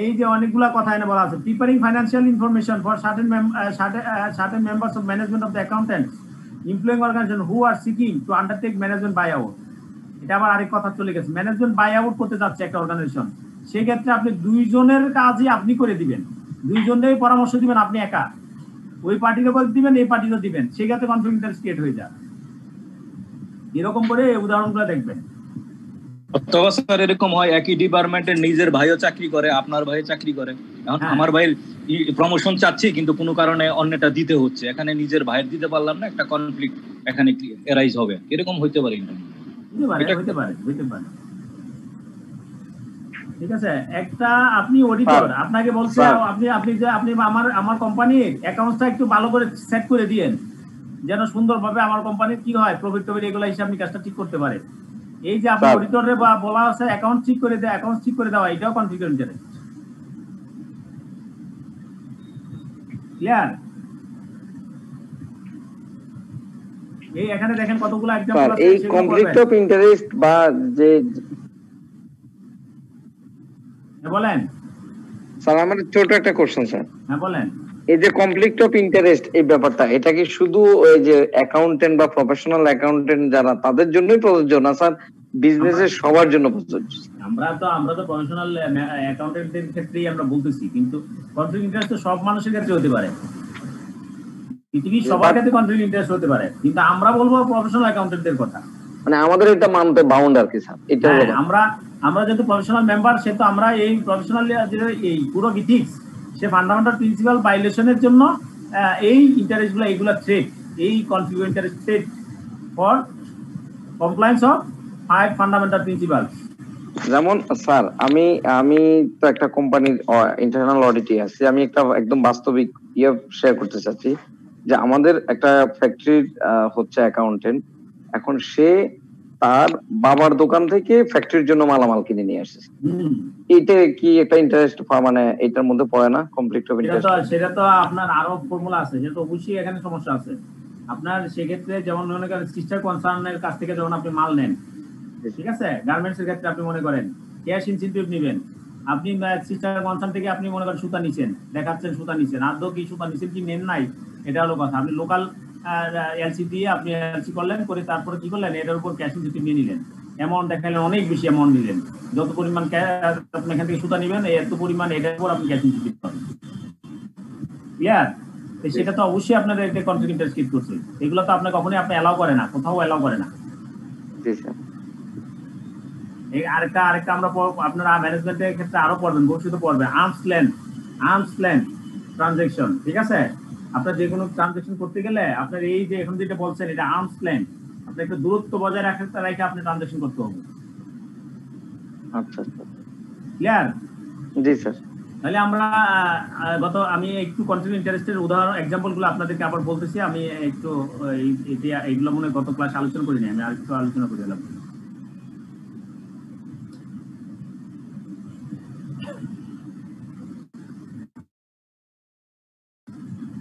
এই যে অনেকগুলা কথা এনে বলা আছে, preparing financial information for certain members of management of the accountants employing organization who are seeking to undertake management buy out. এটা আবার আরেক কথা চলে গেছে, ম্যানেজমেন্ট বাই আউট করতে যাচ্ছে একটা অর্গানাইজেশন, সেক্ষেত্রে আপনি দুইজনের কাজই আপনি করে দিবেন, দুইজনেরই পরামর্শ দিবেন, আপনি একা ওই পার্টিরও দিবেন এই পার্টিরও দিবেন, সেক্ষেত্রে কনফ্লিক্ট ইন্টারেস্ট ক্রিয়েট হয়ে যায়। এরকম করে উদাহরণগুলো দেখবেন। অথবা স্যার এরকম হয় একই ডিপার্টমেন্টের নিজের ভাইও চাকরি করে, আপনার ভাই চাকরি করে, এখন আমার ভাইয়ের প্রমোশন চাচ্ছি কিন্তু কোনো কারণে অন্যটা দিতে হচ্ছে, এখানে নিজের ভাইয়ের দিতে পারলাম না, একটা কনফ্লিক্ট এখানে এরাইজ হবে, এরকম হইতে পারে। হইতে পারে। ঠিক আছে, একটা আপনি অডিটর, আপনাকে বলছে আপনি আমার কোম্পানির অ্যাকাউন্টসটা একটু ভালো করে সেট করে দিয়েন, যেন সুন্দরভাবে আমার কোম্পানির কি হয় প্রফিট টফিট এগুলো হিসাব নিকাশটা ঠিক করতে পারে। এই যে আপনি অডিটরে বলা আছে অ্যাকাউন্ট ঠিক করে দেওয়া, এটাও কনফ্লিক্ট অফ ইন্টারেস্ট। ক্লিয়ার? এই এখানে দেখেন কতগুলো এক্সাম্পল আছে। এই কনফ্লিক্ট অফ ইন্টারেস্ট বা যে বলেন স্যার, আমার ছোট একটা কোশ্চেন স্যার। হ্যাঁ বলেন। এই যে কনফ্লিক্ট অফ ইন্টারেস্ট এই ব্যাপারটা, এটা কি শুধু ওই যে অ্যাকাউন্টেন্ট বা প্রফেশনাল অ্যাকাউন্টেন্ট যারা তাদের জন্যই প্রযোজ্য না স্যার, বিজনেসের সবার জন্য প্রযোজ্য? আমরা তো প্রফেশনাল অ্যাকাউন্টেন্টদের ক্ষেত্রেই আমরা বলতেছি, কিন্তু কনফ্লিক্ট ইন্টারেস্ট তো সব মানুষের ক্ষেত্রে হতে পারে, পৃথিবীর সবার ক্ষেত্রে কনফ্লিক্ট ইন্টারেস্ট হতে পারে, কিন্তু আমরা বলবো প্রফেশনাল অ্যাকাউন্টেন্টদের কথা, মানে আমাদের এটা মানতে বাউন্ড আর কি স্যার। এটা আমরা যেহেতু প্রফেশনাল মেম্বার, সে তো আমরা এই প্রফেশনাল এই পুরো ইথিক্স, সে ফান্ডামেন্টাল প্রিন্সিপাল ভায়োলেশনের জন্য এই ইন্টারেস্টগুলো এইগুলা থ্রেট, এই conflict interest threat for compliance of 5 fundamental principal. যেমন স্যার, আমি তো একটা কোম্পানির ইন্টারনাল অডিটে আছি, আমি একটা একদম বাস্তবিক শেয়ার করতে চাচ্ছি যে আমাদের একটা ফ্যাক্টরির হচ্ছে অ্যাকাউন্টেন্ট, এখন সে তার বাবার দোকান থেকে ফ্যাক্টরির জন্য মালামাল কিনে নিয়ে আসছে, এটা কি একটা ইন্টারেস্ট মানে এটার মধ্যে পড়ে না কনফ্লিক্ট অফ ইন্টারেস্ট? সেটা তো আপনার আরো ফর্মুলা আছে, সেটা তো অবশ্যই এখানে সমস্যা আছে আপনার। সেক্ষেত্রে যেমন মনে করেন সিস্টার কনসার্নের কাছ থেকে যখন আপনি মাল নেন, ঠিক আছে, গার্মেন্টস এর ক্ষেত্রে আপনি মনে করেন ক্যাশ ইনসেন্টিভ নেবেন, আপনি সিস্টার কনসার্ন থেকে আপনি মনে করেন সুতা নিছেন, দেখাচ্ছেন সুতা নিছেন, আদৌ কি সুতা নিছেন কি নেন নাই এটা হলো কথা। আপনি লোকাল এলসি দিয়ে আপনি এলসি করলেন, করে তারপরে কি করলেন, এটার উপর ক্যাশ ইনসেন্টিভ নিয়ে নিলেন, অ্যামাউন্ট দেখালেন, অনেক বেশি অ্যামাউন্ট নিলেন, যত পরিমাণ আপনি এখান থেকে সুতা নেবেন এত পরিমাণ এটার উপর আপনি ক্যাশ ইনসেন্টিভ পাবেন। ক্লিয়ার? সেটা তো অবশ্যই আপনার একটা কনফ্লিক্ট ইন্টারেস্ট ক্রিয়েট করছে, এগুলো তো আপনি কখনোই আপনি অ্যালাউ করে না, কোথাও অ্যালাউ করে না। জি স্যার। আরেকটা আমরা আপনারা ম্যানেজমেন্টের ক্ষেত্রে আরো পড়বেন, ভবিষ্যতে পড়বেন, আর্মস লেন্থ ট্রানজাকশন। ঠিক আছে, আপনার যে কোনো ট্রানজাকশন করতে গেলে আপনার এই যে এখন যেটা বলছেন এটা আর্মস লেন্থ, আপনি একটা দূরত্ব বজায় রেখে আপনি ট্রানজাকশন করতে হবে। আচ্ছা ক্লিয়ার? জি স্যার। তাহলে আমরা আমি একটু কন্টিনিউ ইন্টারেস্টের উদাহরণ এক্সাম্পলগুলো আপনাদেরকে আবার বলতেছি। আমি একটু এইগুলো মনে গত ক্লাসে আলোচনা করিনি, আমি আর একটু আলোচনা করে দিলাম।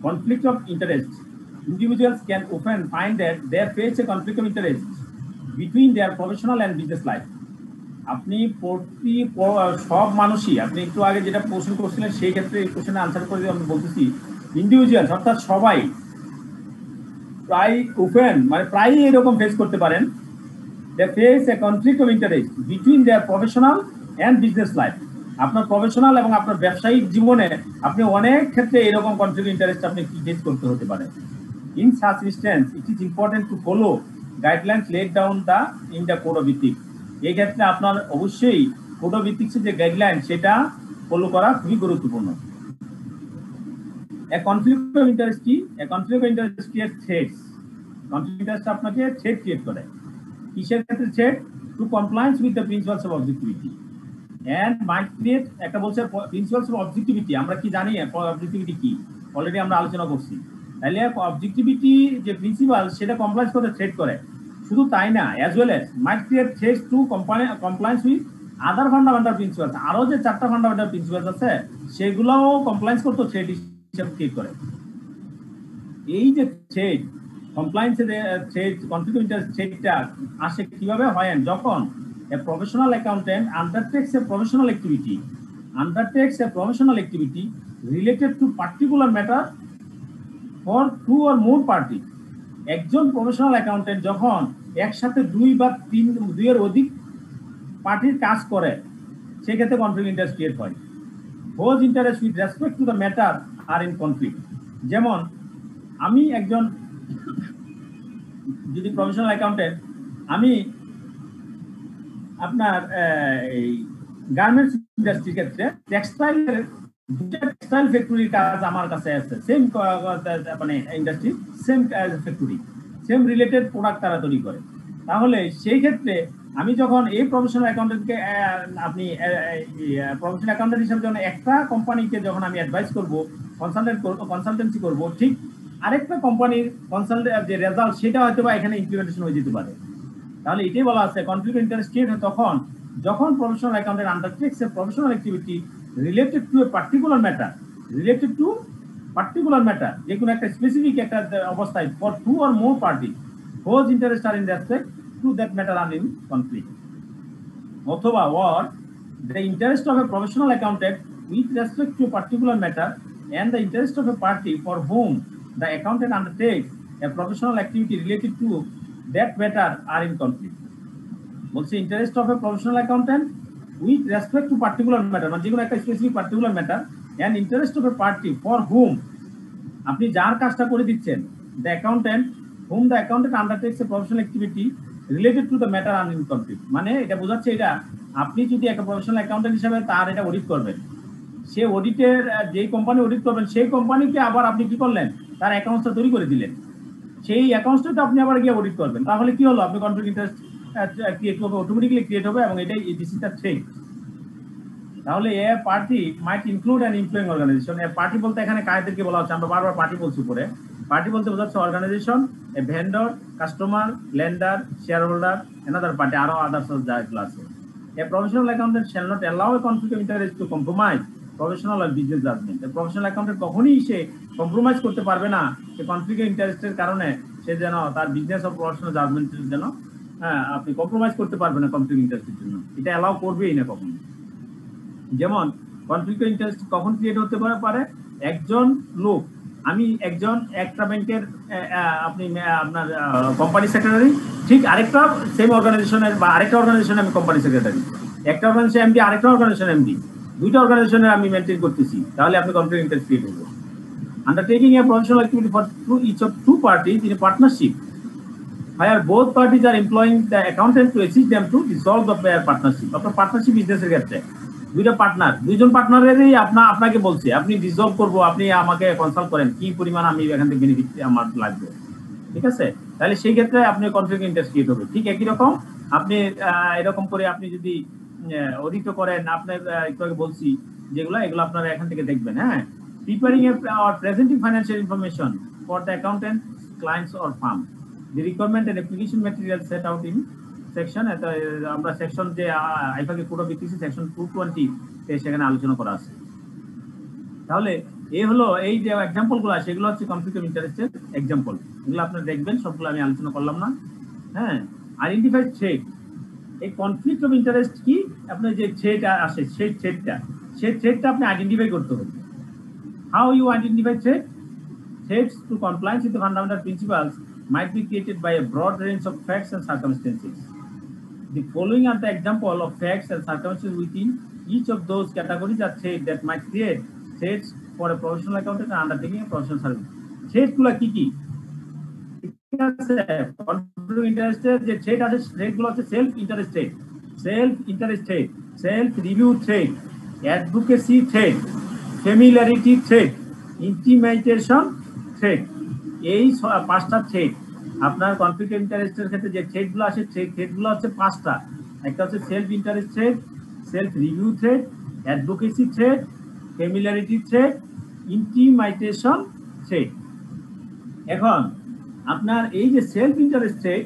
Conflict of interest. Individuals can often find that they face a conflict of interest between their professional and business life. আপনি সব মানুষই, আপনি একটু আগে যেটা প্রশ্ন করছিলেন সেই ক্ষেত্রে এই কোশ্চেনে আনসার করে আমি বলতেছি, ইন্ডিভিজুয়াল অর্থাৎ সবাই প্রায়ই এরকম ফেস করতে পারেন, they face a conflict of interest between their professional and business life. আপনার প্রফেশনাল এবং আপনার ব্যবসায়িক জীবনে আপনি অনেক ক্ষেত্রে এরকম কনফ্লিক্ট ইন্টারেস্ট আপনি ফেস করতে হতে পারে। In such instance it is important to follow guidelines laid down in the code of ethics. এই ক্ষেত্রে আপনার অবশ্যই কোড অফ ইথিক্স যে গাইডলাইন সেটা ফলো করা খুবই গুরুত্বপূর্ণ। এ কনফ্লিক্ট অফ ইন্টারেস্ট কি? A conflict of interest create threats. Conflict interest আপনাকে থ্রেট ক্রিয়েট করে। কিসের ক্ষেত্রে threat? To compliance with the principles of objectivity and might create একটা বলছে প্রিন্সিপালস অফ অবজেক্টিভিটি। আমরা কি জানি অবজেক্টিভিটি কি? অলরেডি আমরা আলোচনা করছি। তাহলে অবজেক্টিভিটি যে প্রিন্সিপাল সেটা কমপ্লায়েন্স করতে থ্রেট করে। শুধু তাই না, as well as might create threats to compliance with other fundamental principles. আরো যে 4টা ফান্ডামেন্টাল প্রিন্সিপালস আছে সেগুলোও কমপ্লায়েন্স করতে থ্রেট হিসেবে ক্রিয়েট করে। এই যে থ্রেট কমপ্লায়েন্সের থ্রেট কনফ্লিক্ট অফ ইন্টারেস্ট থ্রেটটা আসে কিভাবে হয়? যখন a professional accountant undertakes a professional activity undertakes a professional activity related to particular matter for two or more parties. একজন প্রফেশনাল অ্যাকাউন্টেন্ট যখন একসাথে দুইয়ের অধিক পার্টির কাজ করে সেক্ষেত্রে কনফ্লিক্ট ইন্টারেস্ট ক্রিয়েট হয়। Whose interest with respect to the matter are in conflict. যেমন আমি একজন যদি প্রফেশনাল অ্যাকাউন্টেন্ট, আমি আপনার এই গার্মেন্টস ইন্ডাস্ট্রির ক্ষেত্রে টেক্সটাইল ফ্যাক্টরির কাজ আমার কাছে আছে, সেম মানে industry, same factory, same related product তারা তৈরি করে। তাহলে সেই ক্ষেত্রে আমি যখন এই প্রফেশনাল অ্যাকাউন্টেন্টকে প্রফেশনাল অ্যাকাউন্টেন্ট হিসেবে যখন একটা কোম্পানিকে যখন আমি অ্যাডভাইস করবো, কনসালটেন্সি করবো, ঠিক আরেকটা কোম্পানির যে রেজাল্ট সেটা হয়তো বা এখানে ইমপ্লিমেন্টেশন হয়ে যেতে পারে। তাহলে এটাই বলা আছে কনফ্লিক্ট ইন্টারেস্ট ক্রিয়েট হয় তখন যখন professional accountant undertakes a professional activity related to a particular matter, যে কোনো একটা স্পেসিফিক একটা অবস্থায় for two or more party whose interest are in respect to that matter are in conflict. অথবা or the interest of a professional accountant with respect to a particular matter and the interest of a party for whom the accountant undertakes a professional activity related to that matter are in conflict. বলছে interest of a professional accountant with respect to particular matter, মানে যেকোনো একটা specific particular matter, and interest of a party for whom, আপনি যার কাজটা করে দিচ্ছেন, the accountant whom the accountant undertakes a professional activity related to the matter are in conflict। মানে এটা বোঝাচ্ছে এটা আপনি যদি একটা প্রফেশনাল অ্যাকাউন্টেন্ট হিসেবে তার এটা অডিট করবেন, সে অডিটের যে কোম্পানি অডিট করবেন সেই কোম্পানিকে আবার আপনি কি করলেন, তার অ্যাকাউন্টসটা তৈরি করে দিলেন, সেই অ্যাকাউন্টসটা আপনি আবার গিয়ে অডিট করবেন। তাহলে কি হলো, আপনি কনফ্লিক্ট ইন্টারেস্ট ক্রিয়েট হবে, অটোমেটিক্যালি ক্রিয়েট হবে, এবং এটাই দিস ইজ দ্য থিং। তাহলে a party might include an employing organization. A party বলতে এখানে কাদেরকে বলা হচ্ছে, আমরা বারবার পার্টি বলছি উপরে। পার্টি বলতে বোঝাচ্ছে organization, a vendor, customer, lender, shareholder, another party, আরো আদার্স যাগুলো আছে। A professional accountant shall not allow a conflict of interest to compromise professional or business judgement. Professional accountant কখনই সে কম্প্রোমাইজ করতে পারবে না, সে কনফ্লিক্ট অফ ইন্টারেস্টের কারণে সে যেন তার বিজনেস ও প্রফেশনাল জাজমেন্টের যেন আপনি কম্প্রোমাইজ করতে পারবেন না কনফ্লিক্ট ইন্টারেস্টের জন্য, এটা অ্যালাউ করবেই না কখনো। যেমন কনফ্লিক্ট অফ ইন্টারেস্ট কখন ক্রিয়েট হতে পারে, একজন লোক, আমি একজন একটা ব্যাংকের আপনি আপনার কোম্পানি সেক্রেটারি, ঠিক আরেকটা সেম অর্গানাইজেশনের বা আরেকটা অর্গানাইজেশনে আমি কোম্পানি সেক্রেটারি, একটা অর্গানাইজেশন এমডি, আরেকটা অর্গানাইজেশন এমডি, দুইটা অর্গানাইজেশনে আমি মেনটেন করতেছি, তাহলে আপনি কনফ্লিক্ট ইন্টারেস্ট ক্রিয়েট হবে। Undertaking a professional activity for each of two parties in a partnership where both parties are employing the accountant to assist them to dissolve the partnership। আপনার partnership বিজনেসের ক্ষেত্রে দুইজন পার্টনারেরই আপনাকে বলছে আপনি ডিসলভ করবো, আপনি আমাকে কনসাল্ট করেন কি পরিমাণ আমি এখান থেকে বেনিফিট আমার লাগবে, ঠিক আছে? তাহলে সেই ক্ষেত্রে আপনি কনফ্লিক্ট ইন্টারেস্ট ক্রিয়েট হবে। ঠিক একই রকম আপনি এরকম করে আপনি যদি অডিট করেন, আপনার একটু আগে বলছি যেগুলো, এগুলো আপনারা এখান থেকে দেখবেন। হ্যাঁ, preparing or presenting financial information for the accountant, clients or firm, the requirement and application material set out in section, আমরা সেকশন যে আইফাকে পুরো বিটিসি সেকশন 220 তে সেখানে আলোচনা করা আছে। তাহলে এই হলো এই যে এক্সাম্পল গুলো আছে, এগুলো হচ্ছে কনফ্লিক্ট অফ ইন্টারেস্টের এক্সাম্পল, এগুলো আপনারা দেখবেন, সবগুলো আমি আলোচনা করলাম না। হ্যাঁ, আইডেন্টিফাই থ্রেড। এই কনফ্লিক্ট অফ ইন্টারেস্ট কি, আপনার যে থ্রেড আসে সেই থ্রেডটা আপনি আইডেন্টিফাই করতে হবে। How you identify threat? Threats to compliance with the fundamental principles might be created by a broad range of facts and circumstances. The following are the example of facts and circumstances within each of those categories are threats that might create threats for a professional accountant and undertaking a professional service. Threats গুলো কি কি? ঠিক আছে, conflict ইন্টারেস্টের যে threat আছে threat গুলো হচ্ছে self interest threat, self review threat, advocacy threat, familiarity threat, intimidation threat. এই পাঁচটা থ্রেট আপনার কনফ্লিক্ট ইন্টারেস্টের ক্ষেত্রে যে থ্রেটগুলো আছে সেই থ্রেটগুলো হচ্ছে পাঁচটা। একটা হচ্ছে self interest threat, self review threat, advocacy threat, familiarity threat, intimidation threat. এখন আপনার এই যে সেলফ ইন্টারেস্ট থ্রেট,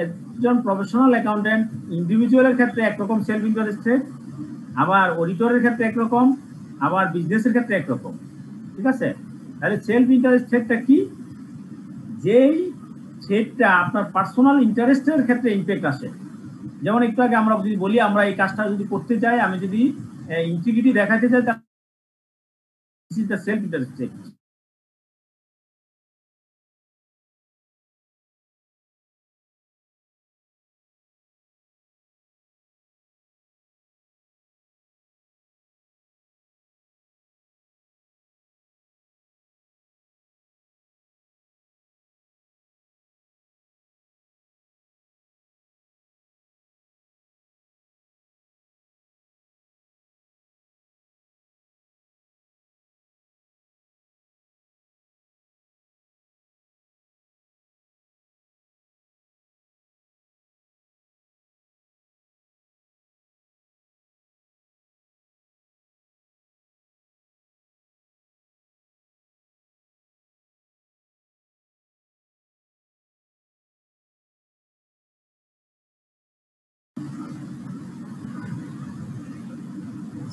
একজন প্রফেশনাল অ্যাকাউন্টেন্ট ইন্ডিভিজুয়ালের ক্ষেত্রে একরকম সেলফ ইন্টারেস্ট থ্রেট, আবার অডিটরের ক্ষেত্রে একরকম, আবার বিজনেসের ক্ষেত্রে একরকম, ঠিক আছে? তাহলে সেলফ ইন্টারেস্ট থ্রেটটা কি? যেই থ্রেটটা আপনার পার্সোনাল ইন্টারেস্টের ক্ষেত্রে ইম্প্যাক্ট আসে। যেমন একটু আগে আমরা যদি বলি, আমরা এই কাজটা যদি করতে চাই, আমি যদি ইন্টিগ্রিটি দেখাতে চায়, this is the self interest check.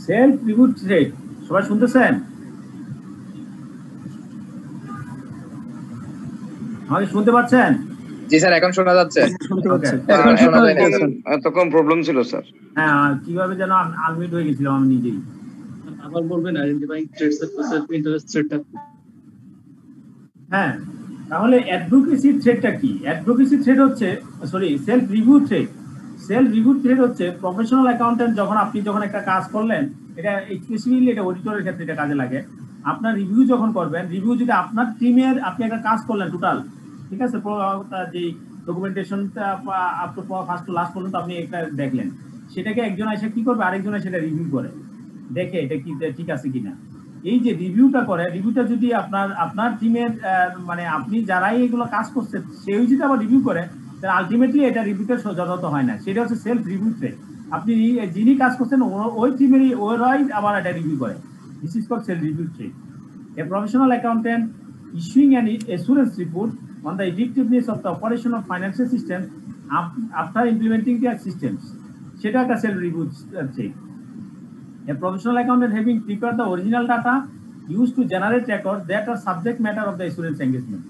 Self review threat, সবাই শুনতেছেন? আমাকে শুনতে পাচ্ছেন? জি স্যার, এখন শোনা যাচ্ছে। এখন শোনা যায় না, এতক্ষণ প্রবলেম ছিল স্যার। হ্যাঁ, কিভাবে যেন আনমিউট হয়ে গেছিলাম আমি নিজেই। আবার বলবেন আইডেন্টিফাইং ট্রেডস এর সেলফ ইন্টারেস্ট থ্রেটটা। হ্যাঁ, তাহলে অ্যাডভোকেসি থ্রেডটা কি? অ্যাডভোকেসি থ্রেড হচ্ছে, sorry, self review thread. Self review thread হচ্ছে প্রফেশনাল অ্যাকাউন্টেন্ট আপনি যখন একটা কাজ করলেন, এটা স্পেসিফিকলি এটা অডিটরের ক্ষেত্রে এটা কাজে লাগে। আপনার রিভিউ যখন করবেন, রিভিউ যদি আপনার টিমের আপনি একটা কাজ করলেন টোটাল, ঠিক আছে, যে ডকুমেন্টেশনটা up to first to last পর্যন্ত আপনি একটা দেখলেন, সেটাকে একজন এসে কি করবে, আরেকজন সেটা রিভিউ করে দেখে এটা কি ঠিক আছে কিনা। এই যে রিভিউটা করে, রিভিউটা যদি আপনার টিমের মানে আপনি যারাই এগুলো কাজ করছে সেই যদি আবার রিভিউ করে, তাহলে আলটিমেটলি এটা রিভিউটা যথাযথ হয় না। সেটা হচ্ছে সেলফ রিভিউ ট্রেড। আপনি যিনি কাজ করছেন ওই টিমেরই ওরাই আবার এটা রিভিউ করে। This is called self review threat. A professional accountant issuing an assurance report on the effectiveness of the operation of financial system after implementing their systems, সেটা একটা self review trade. A professional accountant having prepared the original data used to generate records that are subject matter of the assurance engagement.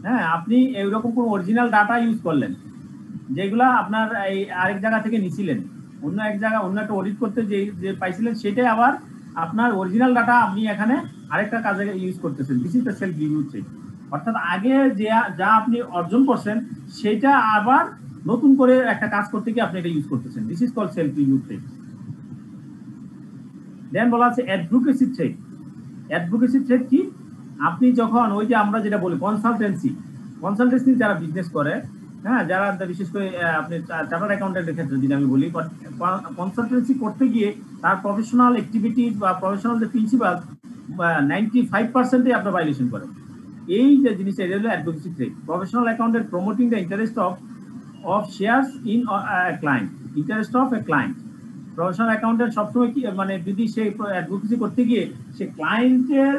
হ্যাঁ, আপনি এইরকম কোন original data use করলেন যেগুলা আপনার এই আরেক জায়গা থেকে নিছিলেন, অন্য একটা অডিট করতে যে পাইছিলেন, সেটাই আবার আপনার অরিজিনাল ডাটা আপনি এখানে আরেকটা কাজে ইউজ করতেছেন। This is the self review trade. অর্থাৎ আগে যা আপনি অর্জন করছেন সেটা আবার নতুন করে একটা কাজ করতে গিয়ে আপনি এটা ইউজ করতেছেন। This is called self review threat. Then বলা আছে অ্যাডভোকেসি থ্রেড। অ্যাডভোকেসি থ্রেড কি? আপনি যখন ওই যে আমরা যেটা বলি কনসালটেন্সি যারা বিজনেস করে, হ্যাঁ, যারা বিশেষ করে আপনি চার্টার্ড অ্যাকাউন্টেন্টের ক্ষেত্রে যদি আমি বলি, কনসালটেন্সি করতে গিয়ে তার প্রফেশনাল অ্যাক্টিভিটিস বা প্রফেশনাল যে প্রিন্সিপাল 95%-ই আপনার ভাইলেশন করে। এই যে জিনিসটা, এটা হলো advocacy thread. Professional accountant promoting the interest of shares in client, interest of a client. Professional accountant সবসময় কি মানে যদি সে অ্যাডভোকেসি করতে গিয়ে সে ক্লায়েন্টের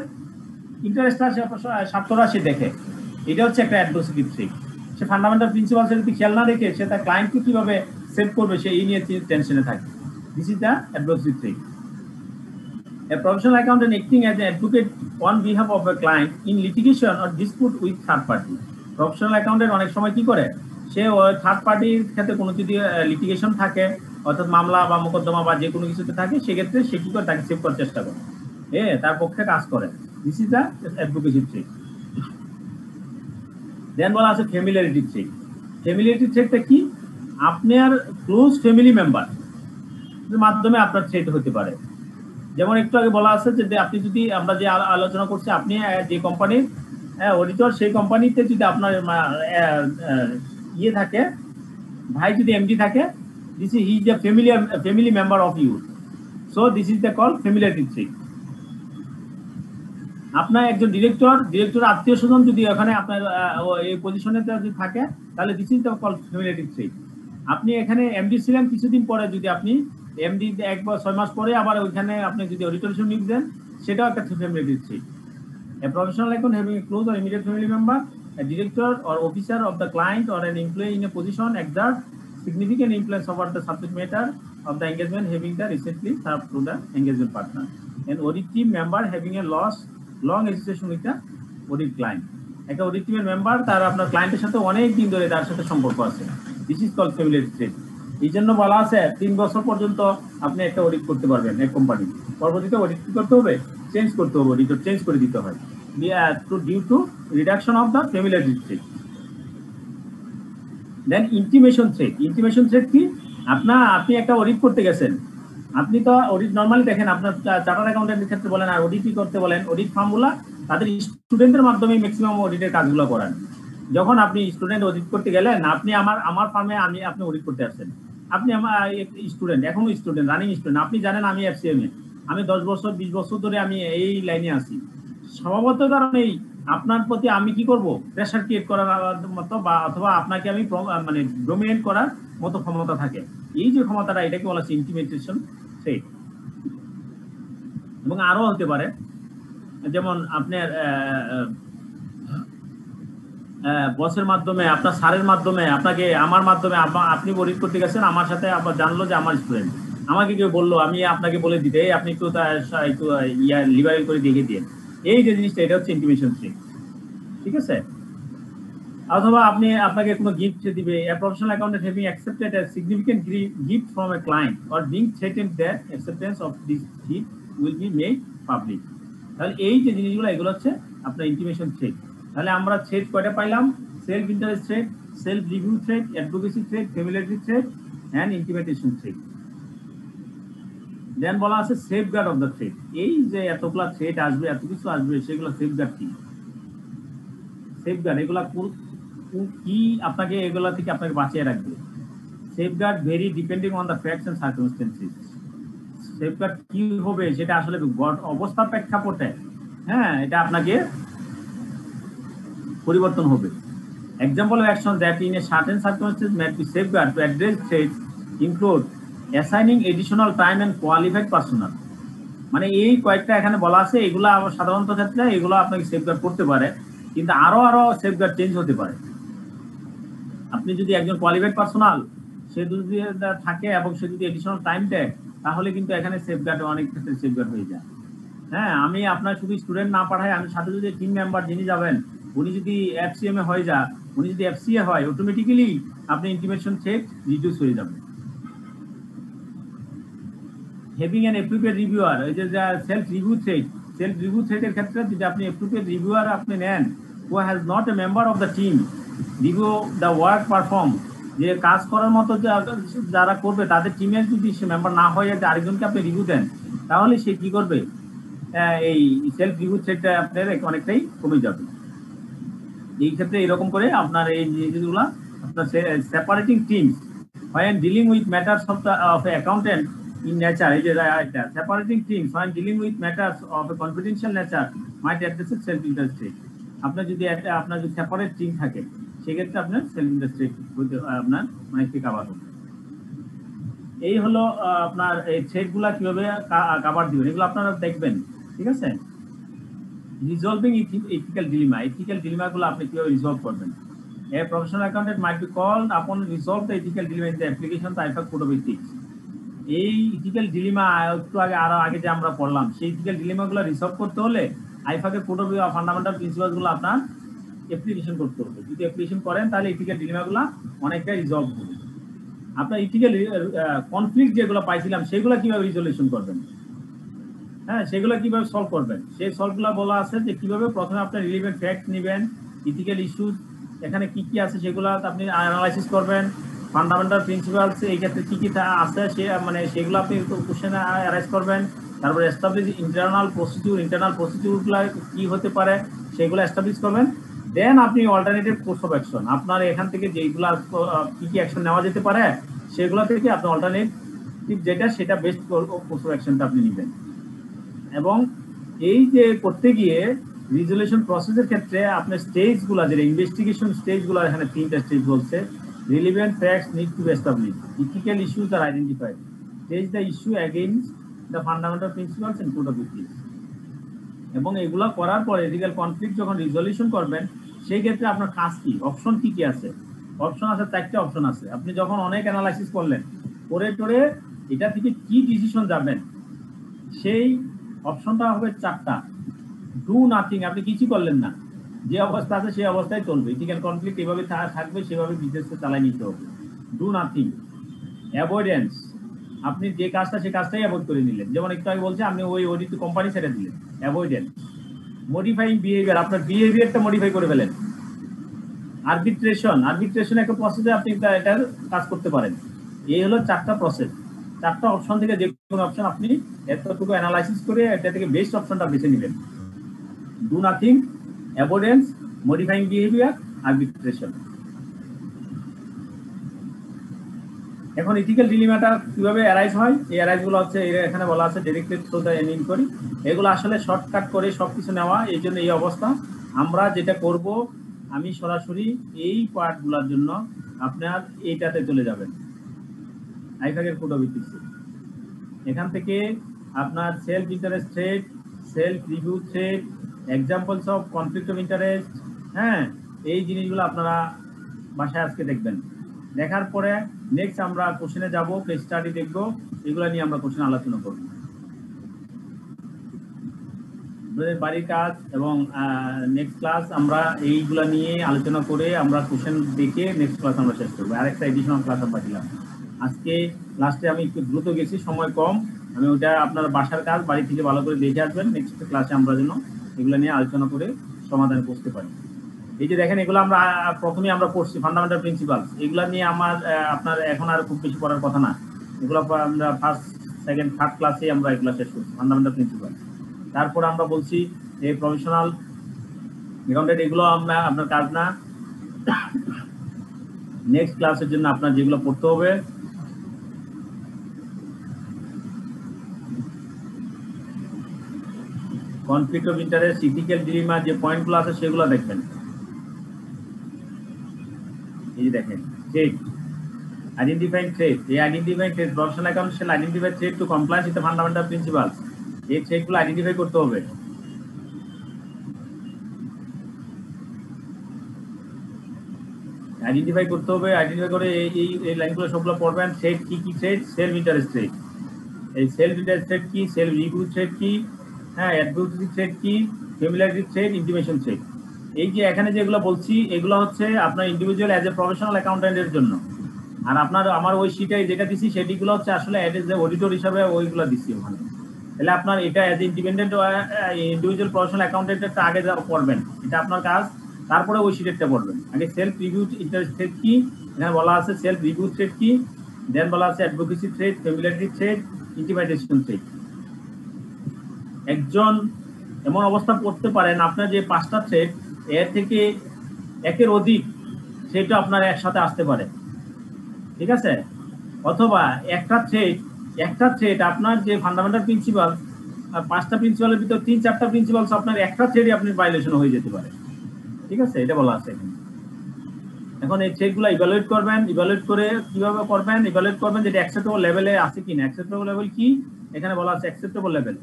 ইন্টারেস্টটা স্বার্থটা সে দেখে, এটা হচ্ছে একটা অ্যাডভোকেসি থ্রেড। সে ফান্ডামেন্টাল প্রিন্সিপাল সে যদি খেয়াল না রেখে সে তার ক্লায়েন্টকে কিভাবে সেভ করবে সে এই নিয়ে টেনশনে থাকে। This is the advocacy thread. A professional accountant acting as an advocate on behalf of a client in litigation or dispute with third party. Professional accountant অনেক সময় কি করে, সে থার্ড পার্টির ক্ষেত্রে কোনো যদি লিটিগেশন থাকে, অর্থাৎ মামলা বা মোকদ্দমা বা যে কোনো কিছুতে থাকে, সেক্ষেত্রে সে কি করে তাকে সেভ করার চেষ্টা করে, তার পক্ষে কাজ করে। This is the advocacy threat. Then বলা আছে ফ্যামিলিয়ারিটি থ্রেড। ফ্যামিলিয়ারিটি থ্রেডটা কি? আপনার ক্লোজ ফ্যামিলি মেম্বার মাধ্যমে আপনার থ্রেড হতে পারে। যেমন একটু আগে বলা আছে যে আপনি যদি আমরা যে আলোচনা করছি, আপনি যে কোম্পানির অডিটর, সেই কোম্পানিতে যদি আপনার ইয়ে থাকে, ভাই যদি এমডি থাকে, this is he is a family member of you. So this is the call familiarity threat. আপনার একজন ডিরেক্টর আত্মীয় স্বজন যদি এখানে আপনার এই পজিশনে যদি থাকে, তাহলে this is the call familiarity thread. আপনি এখানে এমডি ছিলেন, কিছুদিন পরে যদি আপনি এমডি 1 বা 6 মাস পরে আবার ওইখানে আপনি যদি অডিটর হিসেবে নিয়োগ দেন, সেটাও একটা familiarity thread. A professional account having a close or immediate family member, a director or officer of the client or an employee in a position exert significant influence over the subject matter of the engagement having the recently served to the engagement partner. An audit team member having a long association with the audit client. একটা audit টিমের member, তার আপনার ক্লায়েন্টের সাথে অনেক দিন ধরে তার সাথে সম্পর্ক আছে। This is called familiarity threat. এই জন্য বলা আছে 3 বছর পর্যন্ত আপনি একটা অডিট করতে পারবেন এক কোম্পানি, পরবর্তীতে অডিট কি করতে হবে, চেঞ্জ করতে হবে, অডিটর চেঞ্জ করে দিতে হয় due to reduction of the familiarity threat. Then intimation threat. Intimation threat কি, আপনি একটা অডিট করতে গেছেন, আপনি তো অডিট নর্মালি দেখেন আপনার চার্টার্ড অ্যাকাউন্টেন্টের ক্ষেত্রে বলেন আর অডিটই করতে বলেন, অডিট ফার্মগুলা তাদের স্টুডেন্টের মাধ্যমে ম্যাক্সিমাম অডিটের কাজগুলো করান। যখন আপনি স্টুডেন্ট অডিট করতে গেলেন, আপনি আমার ফার্মে আপনি অডিট করতে আসছেন, আপনি আমার স্টুডেন্ট, এখনো স্টুডেন্ট, রানিং স্টুডেন্ট, আপনি জানেন আমি FCM এ আমি 10 বছর 20 বছর ধরে আমি এই লাইনে আছি। স্বভাবত কারণেই আপনার প্রতি আমি কি করব, প্রেশার ক্রিয়েট করার মতো বা অথবা আপনাকে আমি মানে ডমিনেট করার মতো ক্ষমতা থাকে। এই যে ক্ষমতাটা, এটাকে বলা হচ্ছে ইন্টিমিডেশন থ্রেট। এবং আরো হতে পারে, যেমন আপনার বসের মাধ্যমে, আপনার স্যারের মাধ্যমে, আপনাকে আমার মাধ্যমে, আপনি অডিট করতে গেছেন, আমার সাথে আবার জানলো যে আমার স্টুডেন্ট, আমাকে কেউ বললো, আমি আপনাকে বলে দিতে আপনি একটু লিবারেল করে দেখে দিয়ে, এই যে জিনিসটা, এটা হচ্ছে ইন্টিমেশন থ্রেট। ঠিক আছে? অথবা আপনাকে কোনো গিফট দিবে, a professional accountant having accepted a significant gift from a client or being threatened that acceptance of this gift will be made public। তাহলে এই যে জিনিসগুলো, এগুলো হচ্ছে আপনার ইন্টিমেশন থ্রেট। তাহলে আমরা থ্রেট কয়টা পাইলাম? Self interest threat, self review threat, advocacy threat, familiarity threat and intimidation threat. Then বলা আছে সেফগার্ড অফ দ্য থ্রেট। এই যে এতগুলা থ্রেট আসবে, এত কিছু আসবে, সেগুলো সেফগার্ড কি? সেফগার্ড এগুলা কি আপনাকে এগুলা থেকে আপনাকে বাঁচিয়ে রাখবে। Safeguard very depending on the facts and circumstances. Safeguard কি হবে সেটা আসলে অবস্থার প্রেক্ষাপটে, হ্যাঁ, এটা আপনাকে পরিবর্তন হবে। Example of action that in a certain circumstances might be safeguard to address threats include assigning additional time and qualified personnel। মানে এই কয়েকটা এখানে বলা আছে, এগুলো সাধারণত ক্ষেত্রে এগুলো আপনাকে সেফগার্ড করতে পারে, কিন্তু আরো সেফগার্ড চেঞ্জ হতে পারে। আপনি যদি একজন কোয়ালিফাইড পার্সোনাল সে যদি থাকে এবং সে যদি এডিশনাল টাইম দেয়, তাহলে কিন্তু এখানে সেফগার্ড অনেক ক্ষেত্রে সেফগার্ড হয়ে যায়। হ্যাঁ, আমি আপনার শুধু স্টুডেন্ট না পাঠাই, আমি সাথে যদি টিম মেম্বার যিনি যাবেন উনি যদি FCM এ হয়ে যায়, উনি যদি FCA হয়, অটোমেটিক্যালি আপনি ইন্টিমেশন থ্রেট রিডিউস হয়ে যাবে। হ্যাভিং অ্যান অ্যাপ্রোপ্রিয়েট রিভিউয়ার, এই যে সেলফ রিভিউ থ্রেটের ক্ষেত্রে যদি আপনি অ্যাপ্রোপ্রিয়েট রিভিউয়ার আপনি নেন, who has not a member of the team review the work perform, যে কাজ করার মতো যারা করবে তাদের টিমের যদি সে মেম্বার না হয়, যে আরেকজনকে আপনি রিভিউ দেন, তাহলে সে কি করবে, এই সেলফ রিভিউ থ্রেটটা আপনার অনেকটাই কমে যাবে। এই ক্ষেত্রে এরকম করে আপনার এই জিনিসগুলো, আপনার separating teams when dealing with matters of a accountant in nature, এই যে separating teams when dealing with matters of a confidential nature might address self interest threat। আপনার যদি সেপারেট টিম থাকে, সেক্ষেত্রে আপনার সেলফ ইন্টারেস্ট থ্রেট আপনার অনেকটি cover হবে। এই হলো আপনার এই থ্রেটগুলা কিভাবে কাভার দিবেন, এগুলো আপনারা দেখবেন। ঠিক আছে? রিজলভিং এথিক্যাল ডিলেমা, এথিক্যাল ডিলেমাগুলো আপনি কিভাবে রিজলভ করবেন। A professional accountant might be called upon to resolve the ethical dilemma in the application of the IFAC Code of Ethics। এই ইথিক্যাল ডিলেমা একটু আগে যে আমরা পড়লাম, সেই ইথিক্যাল ডিলেমাগুলো রিসলভ করতে হলে IFAC এর কোড অফ ফান্ডামেন্টাল প্রিন্সিপালসগুলো আপনার অ্যাপ্লিকেশন করতে হবে। যদি অ্যাপ্লিকেশন করেন তাহলে ইথিক্যাল ডিলেমাগুলো অনেকটাই রিজলভ হবে। আপনার ইথিক্যাল কনফ্লিক্ট যেগুলো পাইছিলাম, সেগুলো কিভাবে রিজলিউশন করবেন, হ্যাঁ, সেগুলো কিভাবে সলভ করবেন, সেই সলভগুলো বলা আছে যে কিভাবে প্রথমে আপনার রিলেভেন্ট ফ্যাক্ট নেবেন, ইথিক্যাল ইস্যুস এখানে কি কি আছে সেগুলো আপনি অ্যানালাইসিস করবেন, ফান্ডামেন্টাল প্রিন্সিপালস এই ক্ষেত্রে কি কি আছে সেগুলো আপনি কোশ্চেনে অ্যারাইজ করবেন, তারপরে এস্টাবলিশ ইন্টারনাল প্রসিডিউরগুলো কি হতে পারে সেগুলো এস্টাবলিশ করবেন। দেন আপনি অল্টারনেটিভ কোর্স অফ অ্যাকশন, আপনার এখান থেকে যেগুলো কি কি অ্যাকশন নেওয়া যেতে পারে সেগুলো থেকে আপনি অল্টারনেটিভ যেটা সেটা বেস্ট কোর্স অফ অ্যাকশনটা আপনি নেবেন। এবং এই যে করতে গিয়ে রিজলিউশন প্রসেসের ক্ষেত্রে আপনার স্টেজগুলো, যে ইনভেস্টিগেশন স্টেজগুলো, এখানে 3টা স্টেজ বলছে। Relevant facts need to be established, ethical issues are identified, stage the issue against the fundamental principles and code of ethics. এবং এগুলো করার পরে এথিক্যাল কনফ্লিক্ট যখন রিজলিউশন করবেন, সেই ক্ষেত্রে আপনার কাজ কি, অপশন কি কি আছে। অপশন আছে 4টা অপশন আছে। আপনি যখন অনেক অ্যানালাইসিস করলেন, করে এটা থেকে কি ডিসিশন যাবেন, সেই অপশনটা হবে 4টা। ডু নাথিং, আপনি কিছু করলেন না, যে অবস্থা আছে সেই অবস্থায় চলবে। ইথিক্যাল কনফ্লিক্ট এভাবে থাকবে, সেভাবে বিজনেসকে চালাই নিতে হবে। ডু নাথিং, অ্যাভয়েডেন্স, আপনি যে কাজটা সেই কাজটাই অ্যাভয়েড করে নিলেন। যেমন একটু আগে বলছে আপনি ওই অডিট কোম্পানি ছেড়ে দিলেন, অ্যাভয়েডেন্স। মডিফাইং বিহেভিয়ার, আপনার বিহেভিয়ারটা মডিফাই করে ফেলেন। আরবিট্রেশন একটা প্রসেসে আপনি এটার কাজ করতে পারেন। এই হলো 4টা প্রসেস, 4টা অপশন থেকে যে কোনো অপশন আপনি এতটুকু অ্যানালাইসিস করে এটা থেকে বেস্ট অপশনটা বেছে নেবেন। Do nothing, avoidance, modifying behaviour, arbitration. এখন ইথিক্যাল ডিলেমাটা কিভাবে অ্যারাইজ হয়, এই অ্যারাইজগুলো হচ্ছে এখানে বলা আছে ডিরেক্টেড থ্রু দ্য ইনকোয়ারি। এগুলো আসলে শর্টকাট করে সবকিছু নেওয়া, এই জন্য এই অবস্থা। আমরা যেটা করব, আমি সরাসরি এই পার্টগুলোর জন্য আপনার এইটাতে চলে যাবেন, আইফ্যাকের কোড অফ ইথিক্স। এখান থেকে আপনার self interest threat, self review threat, examples of conflict of interest, হ্যাঁ, এই জিনিসগুলো আপনারা বাসায় আজকে দেখবেন। দেখার পরে নেক্সট আমরা কোশ্চেনে যাব, কেস স্টাডি দেখব, এগুলো নিয়ে আমরা কোশ্চেন আলোচনা করব। বাড়ির কাজ এবং নেক্সট ক্লাস আমরা এইগুলা নিয়ে আলোচনা করে আমরা কোশ্চেন দেখে নেক্সট ক্লাস আমরা শেষ করবো। আরেকটা এডিশনাল ক্লাস আমরা দিলাম আজকে। লাস্টে আমি একটু দ্রুত গেছি, সময় কম, আমি ওটা আপনার বাসার কাজ বাড়ি থেকে ভালো করে দেখে আসবেন। নেক্সট ক্লাসে আমরা যেন এগুলো নিয়ে আলোচনা করে সমাধান করতে পারি। এই যে দেখেন, এগুলো আমরা প্রথমে আমরা পড়ছি ফান্ডামেন্টাল প্রিন্সিপালস, এগুলা নিয়ে আমার আপনার এখন আর খুব বেশি পড়ার কথা না। এগুলো আমরা ফার্স্ট, সেকেন্ড, থার্ড ক্লাসে আমরা এগুলো শেষ করছি, ফান্ডামেন্টাল প্রিন্সিপাল। তারপর আমরা বলছি এই প্রফেশনাল অ্যাকাউন্টেন্ট, এগুলো আমরা আপনার কাজ না। নেক্সট ক্লাসের জন্য আপনার যেগুলো পড়তে হবে, conflict of interest, ethical dilemma, যে পয়েন্টগুলো আছে সেগুলো দেখবেন। এই যে দেখেন, থ্রেট, আইডেন্টিফাইং থ্রেট। এই identifying threat, professional account shall identify threat to compliance with the fundamental principles. এই থ্রেটগুলো আইডেন্টিফাই করতে হবে। আইডেন্টিফাই করতে হবে, আইডেন্টিফাই করে এই লাইনগুলো সবগুলো পড়বেন। থ্রেট কি কি থ্রেট? Self interest threat. এই সেলফ ইন্টারেস্ট থ্রেট কি? সেলফ রিভিউ থ্রেট কি? হ্যাঁ, অ্যাডভোকেসি থ্রেট কি? Familiarity threat, intimation threat. এই যে এখানে যেগুলো বলছি, এগুলো হচ্ছে আপনার ইন্ডিভিজুয়াল অ্যাজ এ প্রফেশনাল অ্যাকাউন্টেন্টের জন্য। আর আপনার আমার ওই শিটে যেটা দিচ্ছি সেটিগুলো হচ্ছে আসলে অ্যাজ এ অডিটর হিসাবে ওইগুলো দিচ্ছি ওখানে। তাহলে আপনার এটা as a independent individual professional অ্যাকাউন্টেন্টেরটা আগে যা পড়বেন, এটা আপনার কাজ। তারপরে ওই শিটেরটা পড়বেন। আগে সেলফ রিভিউ ইন্টারেস্ট থ্রেট কি, এখানে বলা আছে সেলফ রিভিউ থ্রেট কি, দেন বলা আছে advocacy threat, familiarity threat, intimidation threat. একজন এমন অবস্থা পড়তে পারেন আপনার যে 5টা থ্রেট, এর থেকে একের অধিক সেটা আপনার একসাথে আসতে পারে, ঠিক আছে? অথবা একটা থ্রেট আপনার যে ফান্ডামেন্টাল প্রিন্সিপাল, 5টা প্রিন্সিপালের ভিতর 3-4টা প্রিন্সিপালস আপনার একটা থ্রেডই আপনি ভায়োলেশন হয়ে যেতে পারে, ঠিক আছে? এটা বলা আছে এখানে। এখন এই থ্রেডগুলো ইভালুয়েট করবেন। ইভালুয়েট করে কিভাবে করবেন? ইভালুয়েট করবেন যেটা অ্যাকসেপ্টেবল লেভেলে আছে কিনা। অ্যাকসেপ্টেবল লেভেল কি? এখানে বলা আছে অ্যাকসেপ্টেবল লেভেল।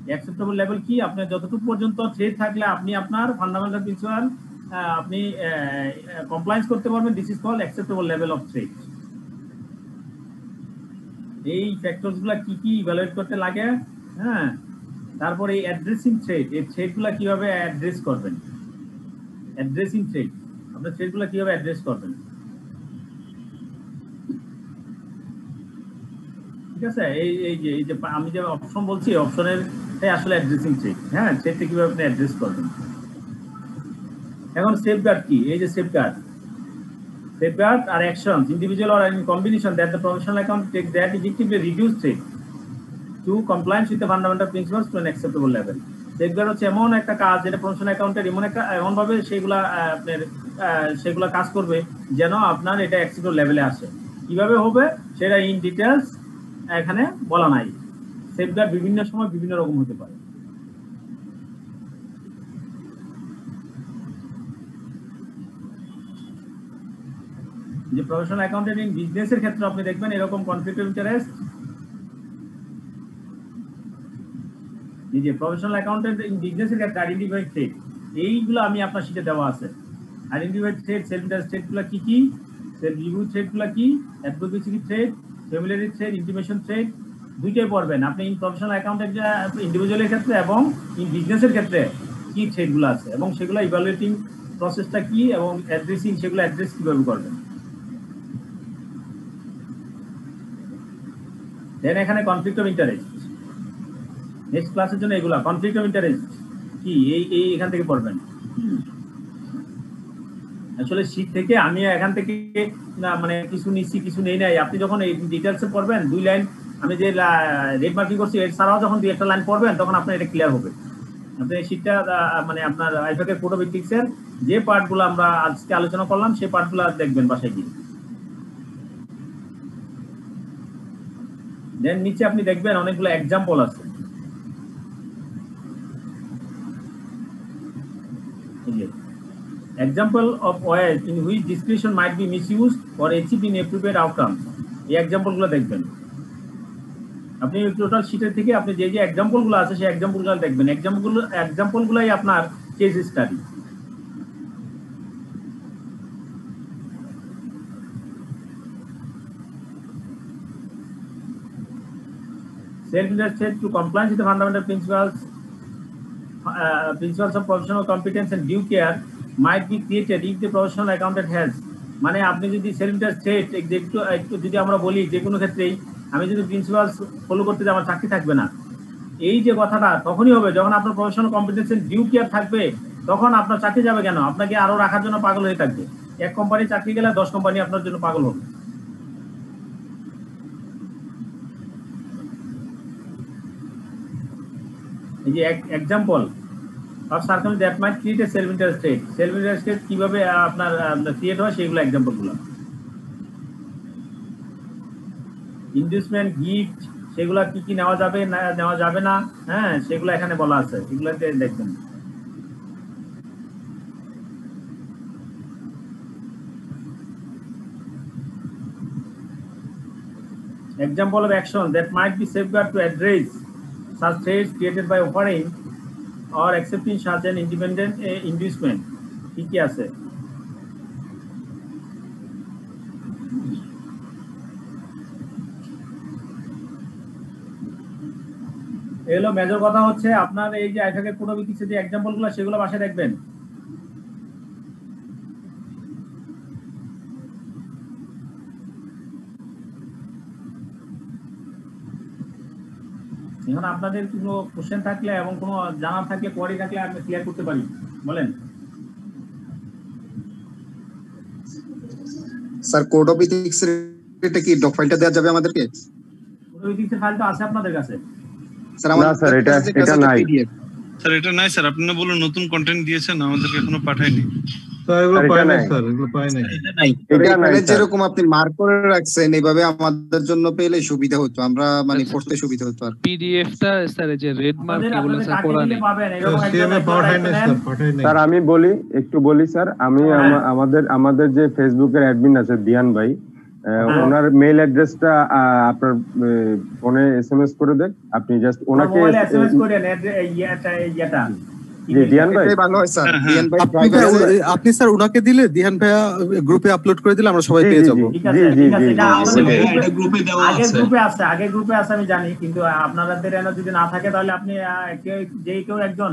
অ্যাকসেপ্টেবল লেভেল কি? আপনার যতটুকু পর্যন্ত থ্রেড থাকলে আপনি আপনার ফান্ডামেন্টাল প্রিন্সিপাল আপনি কমপ্লায়েন্স করতে পারবেন, this is called acceptable level of threat. এই ফ্যাক্টরসগুলো কি কি ইভালুয়েট করতে লাগে, হ্যাঁ। তারপরে এই অ্যাড্রেসিং থ্রেড, এই থ্রেডগুলো কিভাবে অ্যাড্রেস করবেন। অ্যাড্রেসিং থ্রেড, আপনার থ্রেডগুলো কিভাবে অ্যাড্রেস করবেন, ঠিক আছে? এই যে আমি যে অপশন বলছি, অপশনের আসলে অ্যাড্রেসিং থ্রেড, হ্যাঁ। থ্রেডটা কিভাবে আপনি অ্যাড্রেস করবেন। এখন সেফগার্ড কি? এই যে safeguard are actions, individual or in combination, that the professional account takes that effectively reduce threat to compliance with the fundamental principles to an acceptable level. Safeguard হচ্ছে এমন একটা কাজ যেটা প্রফেশনাল অ্যাকাউন্টের এমন ভাবে সেগুলা কাজ করবে যেন আপনার এটা অ্যাকসেপ্টেবল লেভেলে আসে। কিভাবে হবে সেটা ইন ডিটেলস এখানে বলা নাই। সেফগার্ড বিভিন্ন সময় বিভিন্ন রকম হতে পারে। যে প্রফেশনাল অ্যাকাউন্টেন্ট ইন বিজনেসের ক্ষেত্রে আপনি দেখবেন এরকম কনফ্লিক্ট অফ ইন্টারেস্ট। এই যে প্রফেশনাল অ্যাকাউন্টেন্ট ইন বিজনেসের ক্ষেত্রে আইডেন্টিফাইড থ্রেট, এইগুলো আমি আপনার শিটে দেওয়া আছে। আইডেন্টিফাইড থ্রেট, সেলফ ইন্টারেস্ট থ্রেটগুলো কি কি, সেলফ রিভিউ থ্রেটগুলো কি, advocacy threat, familiarity threat, intimation threat, দুইটাই পড়বেন আপনি। ইন প্রফেশনাল অ্যাকাউন্টেন্ট ইন্ডিভিজুয়ালের ক্ষেত্রে এবং ইন বিজনেসের ক্ষেত্রে কি থ্রেটগুলো আছে এবং সেগুলো ইভালুয়েটিং প্রসেসটা কি এবং অ্যাড্রেসিং, সেগুলো অ্যাড্রেস কিভাবে করবেন। দেন এখানে কনফ্লিক্ট অফ ইন্টারেস্ট, নেক্সট ক্লাসের জন্য এগুলা কনফ্লিক্ট অফ ইন্টারেস্ট কি এই এখান থেকে পড়বেন। আসলে শীট থেকে আমি এখান থেকে না মানে কিছু নিচ্ছি কিছু নেই নাই, আপনি যখন এই ডিটেলসে পড়বেন 2 লাইন আমি যে রেড মার্কিং করছি এর ছাড়াও যখন 2 একটা লাইন পড়বেন তখন আপনার এটা ক্লিয়ার হবে। আপনি এই শীটটা মানে আপনার আইফাকের কোড অফ এথিক্সের যে পার্টগুলো আমরা আজকে আলোচনা করলাম সেই পার্টগুলো দেখবেন বাসায় গিয়ে। দেন নিচে আপনি দেখবেন অনেকগুলো এক্সাম্পল আছে, example of ways in which discretion might be misused or achieve inappropriate outcomes, এই এক্সাম্পল গুলো দেখবেন। আপনি টোটাল শীটের থেকে আপনি যে যে এক্সাম্পল গুলো আছে সেই এক্সাম্পল গুলো দেখবেন, এক্সাম্পল গুলাই আপনার case study. Self-interested to compliance with the fundamental principles of professional competence and due care might be created if the professional accountant has, মানে আপনি যদি সেলফ ইন্টারেস্টেড একটু যদি আমরা বলি যে কোনো ক্ষেত্রেই আমি যদি প্রিন্সিপাল ফলো করতে যাই আমার চাকরি থাকবে না, এই যে কথাটা তখনই হবে যখন আপনার professional competence and due care থাকবে, তখন আপনার চাকরি যাবে কেন, আপনাকে আরো রাখার জন্য পাগল হয়ে থাকবে। এক কোম্পানি চাকরি গেলে 10 কোম্পানি আপনার জন্য পাগল হবে। এই যে example of circumstances that might create a self-interest state, self-interest state কিভাবে আপনার ক্রিয়েট হয় সেগুলো এক্সাম্পল গুলো। ইনভেস্টমেন্ট গিফট সেগুলো কি কি নেওয়া যাবে না নেওয়া যাবে না, হ্যাঁ সেগুলো এখানে বলা আছে, এগুলোতে দেখবেন। Example of action that might be safeguard to address such threats created by offering or accepting such an independent inducement, কি কি আছে। এগুলো মেজর কথা হচ্ছে আপনার এই যে আইফাকের কোড অফ এথিক্সের যে এক্সাম্পল গুলো সেগুলো বাসায় দেখবেন। এখন আপনাদের কোনো কোশ্চেন থাকলে এবং কোনো জানার থাকলে কোয়ারি থাকলে আমি ক্লিয়ার করতে পারি, বলেন। স্যার কোড অফ এথিক্স এটা কি ডক ফাইলটা দেওয়া যাবে আমাদেরকে? কোড অফ এথিক্সের ফাইল তো আছে আপনাদের কাছে স্যার। আমাদের স্যার এটা নাই স্যার, এটা নাই স্যার। আপনি বলুন নতুন কন্টেন্ট দিয়েছেন, আমাদেরকে এখনো পাঠায়নি স্যার, এগুলো পাই নাই স্যার, এগুলো পাই নাই। এটা নাই যেরকম আপনি মার্ক করে রাখছেন এইভাবে আমাদের জন্য পেলে সুবিধা হতো, আমরা মানে পড়তে সুবিধা হতো। আর পিডিএফটা স্যার যে রেড মার্ক এগুলো স্যার পড়া নেই স্যার। আমি বলি একটু বলি স্যার, আমি আমাদের যে ফেসবুকের অ্যাডমিন আছে দিয়ান ভাই, ওনার মেইল অ্যাড্রেসটা আপনার ফোনে এসএমএস করে দেন, আপনি জাস্ট ওনাকে এসএমএস করেন এইটা দিয়ান ভাই ভালো হয় স্যার। দিয়ান ভাই আপনি স্যার ওনাকে দিলে দিয়ান ভাইয়া গ্রুপে আপলোড করে দিলে আমরা সবাই পেয়ে যাব। ঠিক আছে ঠিক আছে, এটা আমাদের গ্রুপে দেওয়া আছে, আগে গ্রুপে আছে আমি জানি, কিন্তু আপনাদের এনে যদি না থাকে তাহলে আপনি যে কেউ একজন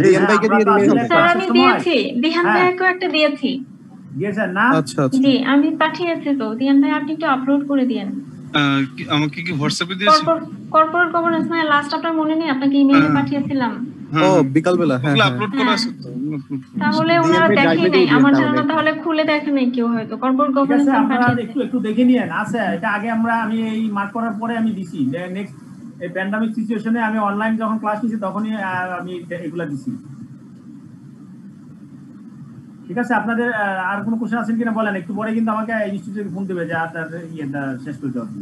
দিয়ান ভাইকে দিয়ে দিন। স্যার আমি দিয়েছি, দিহান ভাইকে একটা দিয়েছি। দিয়েছেন না? আচ্ছা জি আমি পাঠিয়েছি তো, দিয়ান ভাই আপনি একটু আপলোড করে দেন। আমাকে কি হোয়াটসঅ্যাপে দিয়েছেন? কর্পোরেট গভর্নেন্স না লাস্ট আপনার মনে নেই, আপনাকে ইমেইলে পাঠিয়েছিলাম। ও বিকাল বেলা, হ্যাঁ আপলোড করা আছে তো। তাহলে ওনারা দেখে নেই, আমার ধারণা তাহলে খুলে দেখে নেই কেউ, হয়তো কর্পোরেট গভর্নেন্স আপনারা একটু দেখে নিয়েন। আছে এটা আগে আমি এই মার্ক করার পরে আমি দিছি, নেক্সট এই প্যান্ডেমিক সিচুয়েশনে আমি অনলাইন যখন ক্লাস নিছি তখনই আমি এগুলা দিছি। ঠিক আছে, আপনাদের আর কোনো কোশ্চেন আছেন কিনা বলেন, একটু পরে কিন্তু আমাকে ইনস্টিটিউটে ফোন দিবে যে আপনার ইয়েটা শেষ করতে হবে।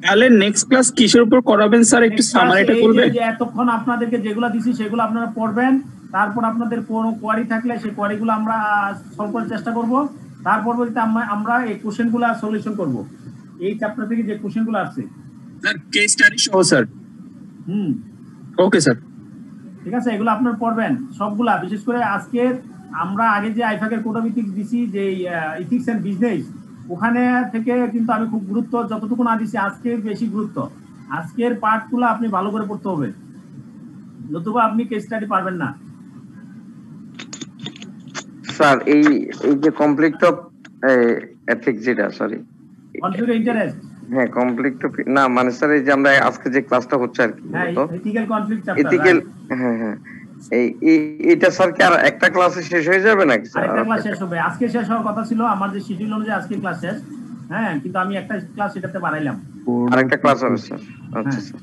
তাহলে নেক্সট ক্লাস কিসের উপর করাবেন স্যার, একটু সামারিটা করবেন। যে এতক্ষণ আপনাদেরকে যেগুলো দিছি সেগুলো আপনারা পড়বেন, তারপর আপনাদের কোনো কোয়ারি থাকলে সেই কোয়ারিগুলো আমরা সলভ করার চেষ্টা করব, তার পরবর্তীতে আমরা এই কোশ্চেনগুলো সলিউশন করব এই চ্যাপ্টার থেকে যে কোশ্চেনগুলো আসছে স্যার, কেস স্টাডি সহ স্যার। ওকে স্যার, ঠিক আছে, এগুলো আপনারা পড়বেন সবগুলা। বিশেষ করে আজকে আমরা আগে যে আইফাকের কোড অফ এথিক্স দিছি, যে ইথিক্স এন্ড বিজনেস, ওখানে থেকে কিন্তু আমি খুব গুরুত্ব যতটুকু না দিছি আজকে বেশি গুরুত্ব। আজকের পার্টগুলো আপনি ভালো করে পড়তে হবে, নতুবা আপনি কেস স্টাডি পারবেন না। স্যার এই যে কনফ্লিক্ট অফ এথিক্স যেটা, সরি কনফ্লিক্ট অফ ইন্টারেস্ট, হ্যাঁ কনফ্লিক্ট অফ না মানে স্যার এই যে আমরা আজকে যে ক্লাসটা হচ্ছে আর কি হ্যাঁ ইথিক্যাল কনফ্লিক্ট চ্যাপ্টার ইথিক্যাল হ্যাঁ এটা স্যার কি আর একটা ক্লাসে শেষ হয়ে যাবে নাকি স্যার? আরেকটা ক্লাস শেষ হবে, আজকে শেষ হওয়ার কথা ছিল, আমার যে শিডিউল অনুযায়ী আজকে ক্লাস শেষ। হ্যাঁ কিন্তু আমি একটা ক্লাস এটাতে বাড়াইলাম, আরেকটা ক্লাস হবে স্যার। আচ্ছা স্যার।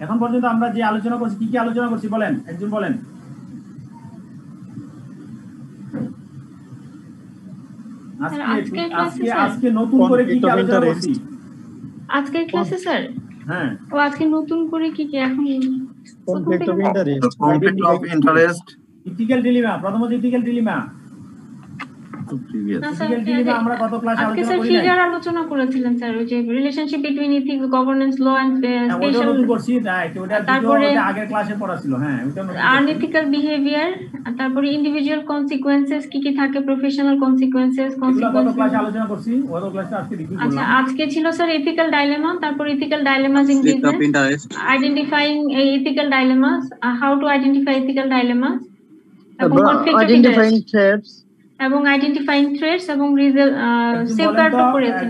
এখন পর্যন্ত আমরা যে আলোচনা করছি, কি কি আলোচনা করছি বলেন, একজন বলেন। আজকে নতুন করে কি কি আলোচনা করছি আজকের ক্লাসে স্যার? হ্যাঁ ও আজকে নতুন করে কি কি এখন conflict of interest, ethical dilemma, প্রথমত ইথিক্যাল ডিলেমা। আমরা কত ক্লাস আজকে স্যার ফিগার আলোচনা করেছিলেন স্যার, ওই যে relationship between ethics, governance, law and special. তারপরে আগের ক্লাসে পড়া ছিল। হ্যাঁ ওটা আনএথিক্যাল বিহেভিয়ার, তারপরে ইন্ডিভিজুয়াল কনসিকোয়েন্সেস কি কি থাকে, প্রফেশনাল কনসিকোয়েন্সেস। কত ক্লাসে আলোচনা করছি? ওই ক্লাসটা আজকে রিভিউ করলাম। আচ্ছা আজকে ছিল স্যার এথিক্যাল ডাইলেমা, তারপর ethical dilemmas in business, identifying ethical dilemmas, how to identify ethical dilemmas, এবং আইডেন্টিফাইং থ্রেটস এবং আইডেন্টিফাইং থ্রেটস এবং সেফগার্ড করেছেন।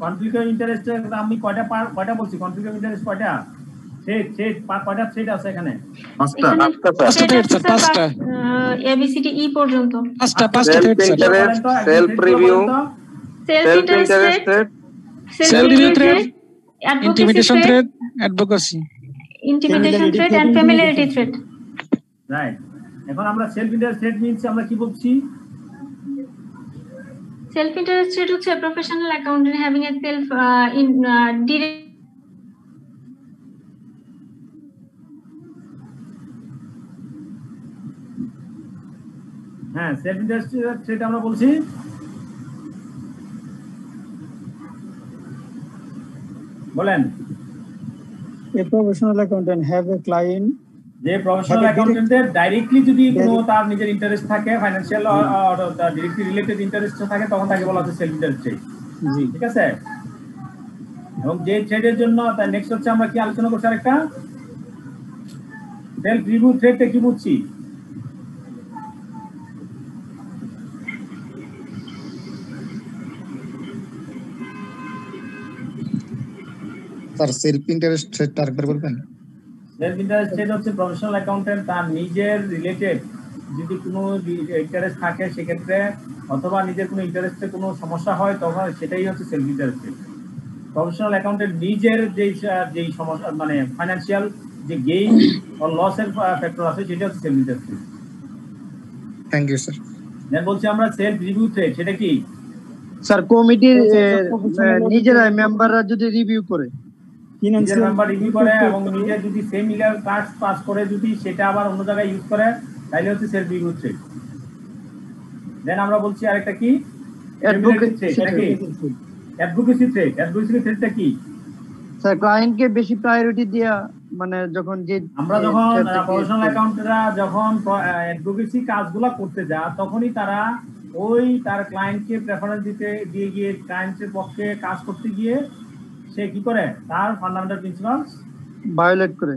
কনফ্লিক্ট অফ ইন্টারেস্টের আমি কয়টা বলছি? কনফ্লিক্ট অফ ইন্টারেস্ট কয়টা? থ্রেট কয়টা থ্রেট আছে এখানে? পাঁচটা এবিসিডি ই পর্যন্ত। পাঁচটা threat sir. Self review, self interest, self review threat, intimidation threat, advocacy, intimidation threat and familiarity threat. Right. এখন আমরা সেলফ ইন্টারেস্ট থ্রেট মিনস আমরা কি বলছি? সেলফ ইন্টারেস্ট থ্রেট হচ্ছে professional accountant having a self direct. হ্যাঁ self interest threat আমরা বলছি বলেন। A professional accountant have a client, যে প্রফেশনাল অ্যাকাউন্টেন্টের ডাইরেক্টলি যদি কোনো তার নিজের ইন্টারেস্ট থাকে, ফাইনান্সিয়াল আর ডাইরেক্টলি রিলেটেড ইন্টারেস্ট থাকে, তখন তাকে বলা হচ্ছে সেলফ ইন্টারেস্ট ট্রেড। জি ঠিক আছে। এবং যে ট্রেডের জন্য তার নেক্সট হচ্ছে আমরা কি আলোচনা করছি আরেকটা সেলফ রিভিউ থ্রেডটা কি বুঝছি? স্যার সেলফ ইন্টারেস্ট থ্রেডটা আরেকবার বলবেন? সেলফ ইন্টারেস্ট থ্রেড হচ্ছে প্রফেশনাল অ্যাকাউন্টেন্ট তার নিজের রিলেটেড যদি কোনো ইন্টারেস্ট থাকে সেক্ষেত্রে, অথবা নিজের কোনো ইন্টারেস্টে কোনো সমস্যা হয়, তখন সেটাই হচ্ছে self interest thread. Professional accountant নিজের যেই সমস্যা মানে ফাইন্যান্সিয়াল যে গেইন ও লসের ফ্যাক্টর আছে সেটা হচ্ছে self interest threat. Thank you sir. Then বলছি আমরা সেলফ রিভিউ থ্রেড, সেটা কি স্যার কমিটির নিজেরা মেম্বাররা যদি রিভিউ করে, নিজের মেম্বার রিভিউ করে এবং নিজে যদি সিমিলার কাজ পাস করে যদি সেটা আবার অন্য জায়গায় ইউজ করে, তাহলে হচ্ছে সেলফ রিভিউ থ্রেড। দেন আমরা বলছি আরেকটা কি অ্যাডভোকেসি থ্রেড। এটা কি অ্যাডভোকেসি থ্রেড? অ্যাডভোকেসি থ্রেডটা কি? স্যার ক্লায়েন্টকে বেশি প্রায়োরিটি দেয়া, মানে যখন যে আমরা যখন প্রফেশনাল অ্যাকাউন্টেন্টরা যখন অ্যাডভোকেসি কাজগুলো করতে যায়, তখনই তারা ওই তার ক্লায়েন্টকে প্রেফারেন্স দিয়ে গিয়ে ক্লায়েন্টের পক্ষে কাজ করতে গিয়ে সে কি করে তার ফান্ডামেন্টাল প্রিন্সিপালস ভায়োলেট করে,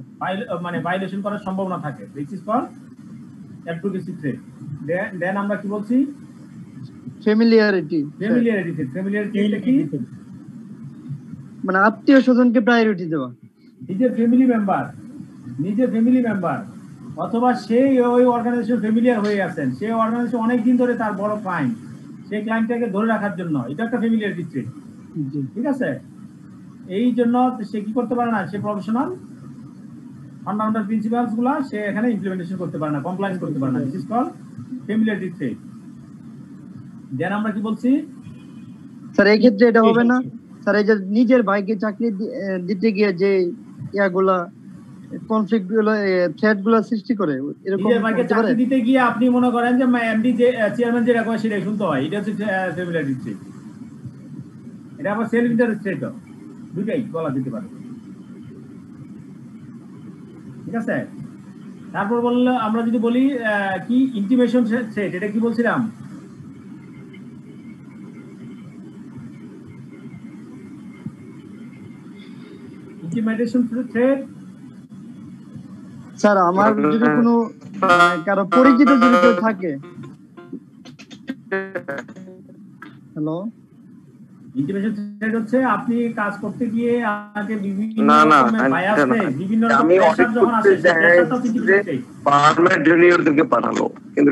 মানে ভায়োলেশন করার সম্ভাবনা থাকে। This is called advocacy threat. Then আমরা কি বলছি? ফ্যামিলিয়ারিটি। ফ্যামিলিয়ারিটি কি? মানে আত্মীয় স্বজনকে প্রায়োরিটি দেওয়া। নিজের ফ্যামিলি মেম্বার অথবা সে ওই অর্গানাইজেশন ফ্যামিলিয়ার হয়ে আছেন, সে অর্গানাইজেশন অনেকদিন ধরে তার বড় ক্লায়েন্ট, সেই ক্লায়েন্টটাকে ধরে রাখার জন্য এটা একটা ফ্যামিলিয়ারিটি থ্রেড। ঠিক আছে। এই জন্য সে কি করতে পারে না, সে প্রফেশনাল ফান্ডামেন্টাল প্রিন্সিপালস গুলা সে এখানে ইমপ্লিমেন্টেশন করতে পারে না, কমপ্লায়েন্স করতে পারে না। This is called familiarity threat. Then আমরা কি বলছি? স্যার এই ক্ষেত্রে এটা হবে না স্যার, এই যে নিজের ভাইকে চাকরি দিতে গিয়ে যে ইয়াগুলা কনফ্লিক্ট গুলো থ্রেট গুলো সৃষ্টি করে, এরকম নিজের ভাইকে চাকরি দিতে গিয়ে আপনি মনে করেন যে এমডি যে চেয়ারম্যান যেটা কয় সেটাই শুনতে হয়, এটা হচ্ছে ফ্যামিলিয়ারিটি থ্রেড। এটা আবার সেলফ ইন্টারেস্ট থ্রেড, দুটাই বলা যেতে পারে। ঠিক আছে। তারপর বললো আমরা যদি বলি কি ইন্টিমেশন থ্রেড, এটা কি বলছিলাম? ইন্টিমেশন থ্রেড স্যার আমার যদি কোনো কারো পরিচিত যদি কেউ থাকে, হ্যালো, ইন্টিমেশন থ্রেট হচ্ছে আপনি কাজ করতে গিয়ে আপনাকে বিভিন্ন না রকমের bias নেই, বিভিন্ন রকম আমি pressure অনেক যখন আসে সেই প্রেসারটা ইন্টিমেশন থ্রেট। পার্মানেন্ট জুনিয়রদেরকে পাঠালো কিন্তু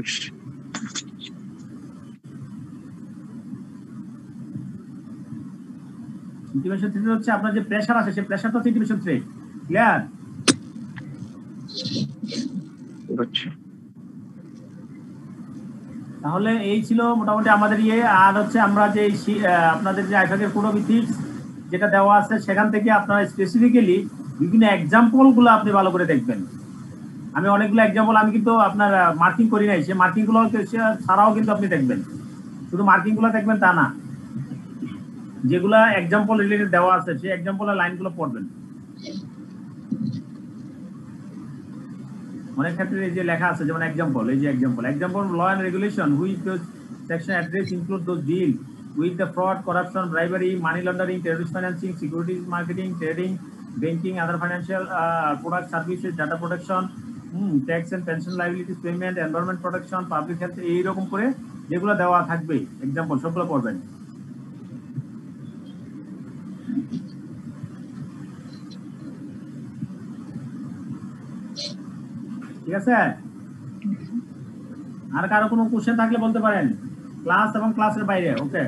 ইন্টিমেশন থ্রেট হচ্ছে আপনার যে প্রেসার আসে সেই প্রেসারটা হচ্ছে ইন্টিমেশন থ্রেট। ক্লিয়ার? তাহলে এই ছিল মোটামুটি আমাদের ইয়ে। আর হচ্ছে আমরা যে আপনাদের যে আইফাকের কোড অফ ইথিক্স যেটা দেওয়া আছে সেখান থেকে আপনারা স্পেসিফিক্যালি বিভিন্ন এক্সাম্পল গুলো আপনি ভালো করে দেখবেন। আমি অনেকগুলো এক্সাম্পল আমি কিন্তু আপনার মার্কিং করি নাই, সেই মার্কিং গুলো ছাড়াও কিন্তু আপনি দেখবেন, শুধু মার্কিং গুলো দেখবেন তা না, যেগুলা এক্সাম্পল রিলেটেড দেওয়া আছে সেই এক্সাম্পলের লাইনগুলো পড়বেন। অনেক ক্ষেত্রে এই যে লেখা আছে যেমন এক্সাম্পল, এই যে example law and regulation which section address include those deal with the fraud, corruption, bribery, money laundering, terrorist financing, securities marketing, trading, banking, other financial product services, data protection, tax and pension liabilities payment, environment protection, public health, এইরকম করে যেগুলো দেওয়া থাকবে example সবগুলো পড়বেন। ঠিক আছে? আর কারো কোনো কোশ্চেন থাকলে বলতে পারেন, ক্লাস এবং ক্লাসের বাইরে। ওকে,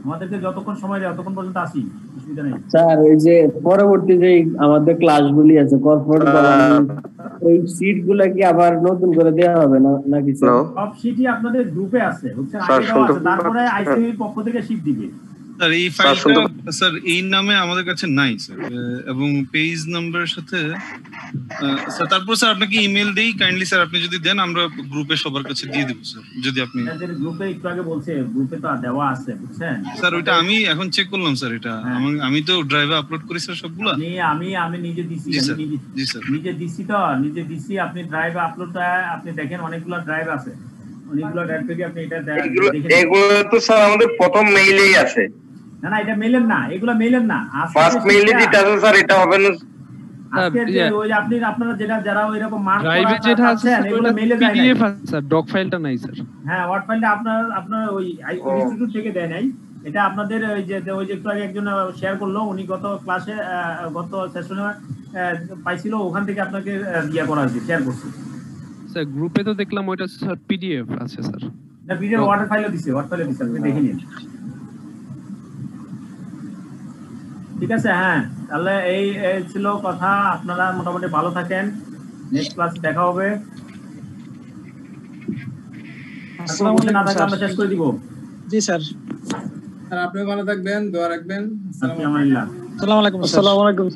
আমাদেরকে যতক্ষণ সময় দেয় ততক্ষণ পর্যন্ত আসি, অসুবিধা নেই। স্যার এই যে পরবর্তী যে আমাদের ক্লাসগুলি আছে কর্পোরেট ওই সিট গুলা কি আবার নতুন করে দেওয়া হবে না নাকি স্যার? সব সিটই আপনাদের গ্রুপে আছে, বুঝছেন? আগে দেওয়া আছে, তারপরে আইসিএর পক্ষ থেকে সিট দিবে। স্যার এই ফাইলটা স্যার এই নামে আমাদের কাছে নাই স্যার, এবং পেজ নাম্বারের সাথে স্যার তারপর স্যার আপনাকে ইমেল দেই, কাইন্ডলি স্যার আপনি যদি দেন আমরা গ্রুপে সবার কাছে দিয়ে দেব স্যার। যদি আপনি গ্রুপে একটু আগে বলছে গ্রুপে তো দেওয়া আছে, বুঝছেন স্যার? ওইটা আমি এখন চেক করলাম স্যার, এটা আমি তো ড্রাইভে আপলোড করি স্যার সবগুলো। আমি নিজে দিছি, নিজে দিছি। আপনি ড্রাইভে আপলোডটা আপনি দেখেন, অনেকগুলো ড্রাইভ আছে, অনেকগুলো ড্রাইভ থেকে আপনি এটা দেখেন। এগুলো তো স্যার আমাদের প্রথম মেইলেই আছে। না এটা মেইলের না, এগুলো মেইলের না, ফার্স্ট মেইলে দিতে আছে স্যার, এটা হবে না। আজকে যে ওই আপনারা যারা ওইরকম মার্ক ড্রাইভে যেটা আছে এগুলো মেইলে যায় না, পিডিএফ আছে স্যার, ডক ফাইলটা নাই স্যার। হ্যাঁ, ওয়ার্ড ফাইলটা আপনার ওই ইনস্টিটিউট থেকে দেয় নাই, এটা আপনাদের ওই যে একটু আগে একজন শেয়ার করলো, উনি গত ক্লাসে গত সেশনে পাইছিল, ওখান থেকে আপনাকে ইয়া করা হয়েছে, শেয়ার করছে স্যার। গ্রুপে তো দেখলাম ওইটা স্যার পিডিএফ আছে স্যার। না, পিডিএফ ওয়ার্ড ফাইলও দিছে, আপনি দেখে নিন। ঠিক আছে, হ্যাঁ, তাহলে এই ছিল কথা। আপনারা মোটামুটি ভালো থাকেন, নেক্সট ক্লাসে দেখা হবে। আসসালামু আলাইকুম। না থাকলে আমরা শেষ করে দিব। জি স্যার। স্যার আপনি ভালো থাকবেন, দোয়া রাখবেন। আসসালামু আলাইকুম। আসসালামু আলাইকুম।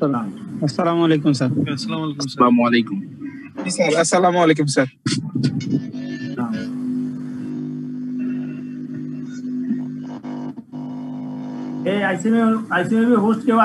আসসালামু আলাইকুম স্যার। আসসালামু আলাইকুম স্যার। আসসালামু আলাইকুম। জি স্যার, আসসালামু আলাইকুম স্যার। এই আইসিএমএ হোস্ট কেউ